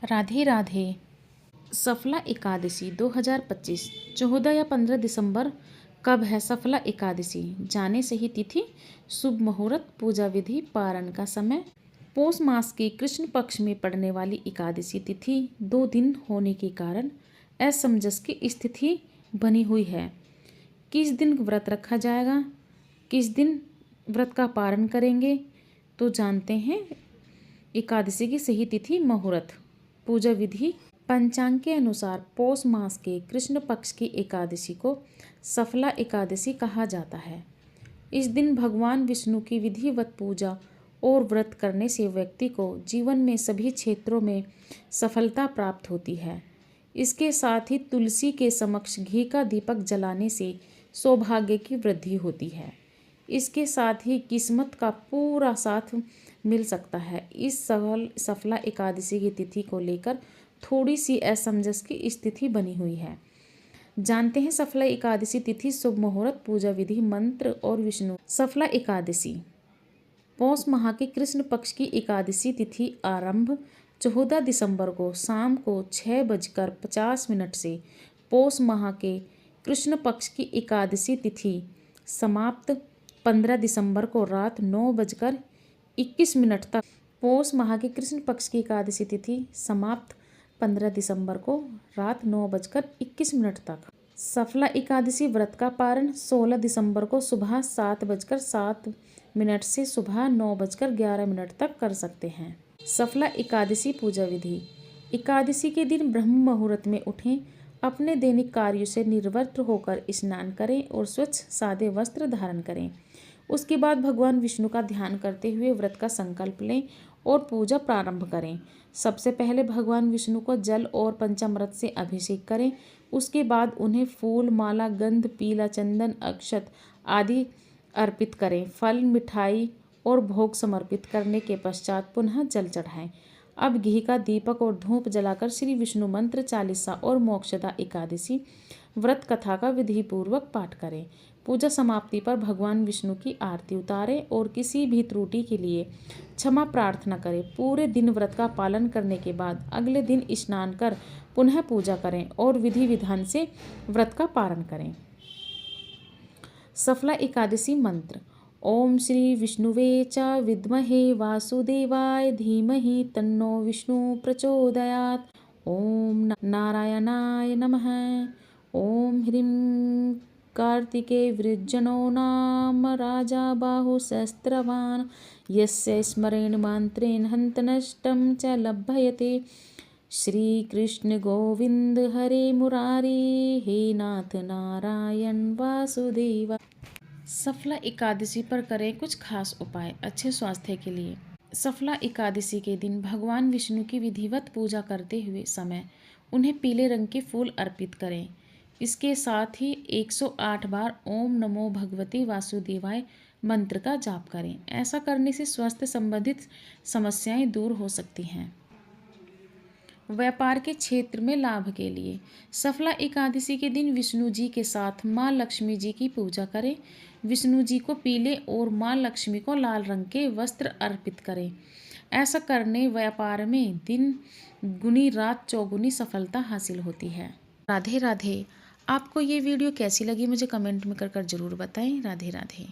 राधे राधे। सफला एकादशी 2025 14 या 15 दिसंबर कब है सफला एकादशी? जाने सही तिथि, शुभ मुहूर्त, पूजा विधि, पारण का समय। पौष मास के कृष्ण पक्ष में पड़ने वाली एकादशी तिथि 2 दिन होने के कारण असमंजस की स्थिति बनी हुई है। किस दिन व्रत रखा जाएगा, किस दिन व्रत का पारण करेंगे, तो जानते हैं एकादशी की सही तिथि, मुहूर्त, पूजा विधि। पंचांग के अनुसार पौष मास के कृष्ण पक्ष की एकादशी को सफला एकादशी कहा जाता है। इस दिन भगवान विष्णु की विधिवत पूजा और व्रत करने से व्यक्ति को जीवन में सभी क्षेत्रों में सफलता प्राप्त होती है। इसके साथ ही तुलसी के समक्ष घी का दीपक जलाने से सौभाग्य की वृद्धि होती है। इसके साथ ही किस्मत का पूरा साथ मिल सकता है। इस सफला एकादशी की तिथि को लेकर थोड़ी सी असमंजस की स्थिति बनी हुई है। जानते हैं सफला एकादशी तिथि, शुभ मुहूर्त, पूजा विधि, मंत्र और विष्णु। सफला एकादशी पौष माह के कृष्ण पक्ष की एकादशी तिथि आरंभ 14 दिसंबर को शाम को 6:50 से पौष माह के कृष्ण पक्ष की एकादशी तिथि समाप्त 15 दिसंबर को रात 9:21 तक। पौष माह के कृष्ण पक्ष की एकादशी तिथि समाप्त 15 दिसंबर को रात 9:21 तक। सफला एकादशी व्रत का पारण 16 दिसंबर को सुबह 7:07 से सुबह 9:11 तक कर सकते हैं। सफला एकादशी पूजा विधि। एकादशी के दिन ब्रह्म मुहूर्त में उठें, अपने दैनिक कार्यों से निवृत्त होकर स्नान करें और स्वच्छ सादे वस्त्र धारण करें। उसके बाद भगवान विष्णु का ध्यान करते हुए व्रत का संकल्प लें और पूजा प्रारंभ करें। सबसे पहले भगवान विष्णु को जल और पंचामृत से अभिषेक करें। उसके बाद उन्हें फूल, माला, गंध, पीला चंदन, अक्षत आदि अर्पित करें। फल, मिठाई और भोग समर्पित करने के पश्चात पुनः जल चढ़ाएं। अब घी का दीपक और धूप जलाकर श्री विष्णु मंत्र, चालीसा और मोक्षदा एकादशी व्रत कथा का विधिपूर्वक पाठ करें। पूजा समाप्ति पर भगवान विष्णु की आरती उतारें और किसी भी त्रुटि के लिए क्षमा प्रार्थना करें। पूरे दिन व्रत का पालन करने के बाद अगले दिन स्नान कर पुनः पूजा करें और विधि विधान से व्रत का पारण करें। सफला एकादशी मंत्र। ओम श्री विष्णुवे च विद्महे वासुदेवाय धीमहि तन्नो विष्णु प्रचोदयात्। ओम नारायणाय नमः। ओम ह्रीं कार्तिके वृज्जनो नाम राजा बाहुशस्त्रवान् यस्य स्मरेण मंत्रेण हन्तनष्टं च लभ्यते। श्री कृष्ण गोविंद हरे मुरारी, हे नाथ नारायण वासुदेव। सफला एकादशी पर करें कुछ खास उपाय अच्छे स्वास्थ्य के लिए। सफला एकादशी के दिन भगवान विष्णु की विधिवत पूजा करते हुए समय उन्हें पीले रंग के फूल अर्पित करें। इसके साथ ही 108 बार ओम नमो भगवते वासुदेवाय मंत्र का जाप करें। ऐसा करने से स्वास्थ्य संबंधित समस्याएं दूर हो सकती हैं। व्यापार के क्षेत्र में लाभ के लिए सफला एकादशी के दिन विष्णु जी के साथ माँ लक्ष्मी जी की पूजा करें। विष्णु जी को पीले और माँ लक्ष्मी को लाल रंग के वस्त्र अर्पित करें। ऐसा करने व्यापार में दिन गुनी रात चौगुनी सफलता हासिल होती है। राधे राधे। आपको ये वीडियो कैसी लगी मुझे कमेंट में कर जरूर बताएं। राधे राधे।